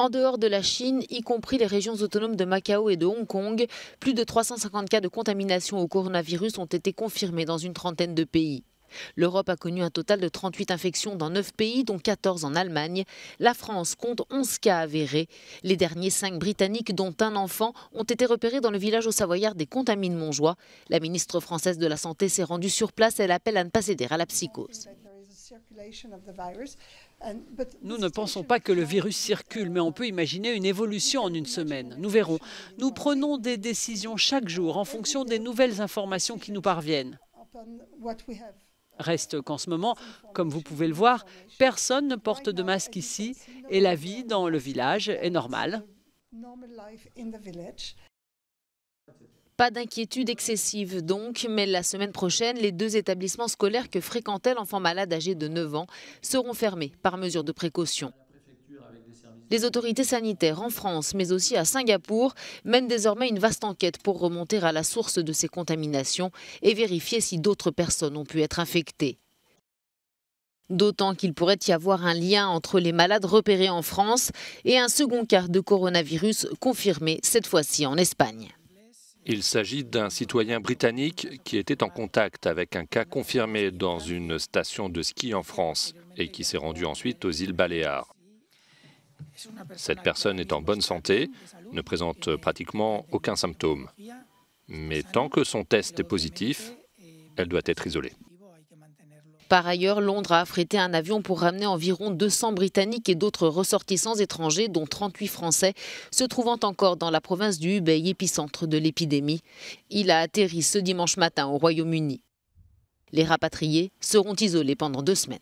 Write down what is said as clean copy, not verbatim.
En dehors de la Chine, y compris les régions autonomes de Macao et de Hong Kong, plus de 350 cas de contamination au coronavirus ont été confirmés dans une trentaine de pays. L'Europe a connu un total de 38 infections dans 9 pays, dont 14 en Allemagne. La France compte 11 cas avérés. Les derniers 5 britanniques, dont un enfant, ont été repérés dans le village au Savoyard des Contamines-Montjoie. La ministre française de la Santé s'est rendue sur place. Elle appelle à ne pas céder à la psychose. Nous ne pensons pas que le virus circule, mais on peut imaginer une évolution en une semaine. Nous verrons. Nous prenons des décisions chaque jour en fonction des nouvelles informations qui nous parviennent. Reste qu'en ce moment, comme vous pouvez le voir, personne ne porte de masque ici et la vie dans le village est normale. Pas d'inquiétude excessive donc, mais la semaine prochaine, les 2 établissements scolaires que fréquentait l'enfant malade âgé de 9 ans seront fermés par mesure de précaution. Les autorités sanitaires en France, mais aussi à Singapour, mènent désormais une vaste enquête pour remonter à la source de ces contaminations et vérifier si d'autres personnes ont pu être infectées. D'autant qu'il pourrait y avoir un lien entre les malades repérés en France et un second cas de coronavirus confirmé, cette fois-ci en Espagne. Il s'agit d'un citoyen britannique qui était en contact avec un cas confirmé dans une station de ski en France et qui s'est rendu ensuite aux îles Baléares. Cette personne est en bonne santé, ne présente pratiquement aucun symptôme. Mais tant que son test est positif, elle doit être isolée. Par ailleurs, Londres a affrété un avion pour ramener environ 200 Britanniques et d'autres ressortissants étrangers, dont 38 Français, se trouvant encore dans la province du Hubei, épicentre de l'épidémie. Il a atterri ce dimanche matin au Royaume-Uni. Les rapatriés seront isolés pendant 2 semaines.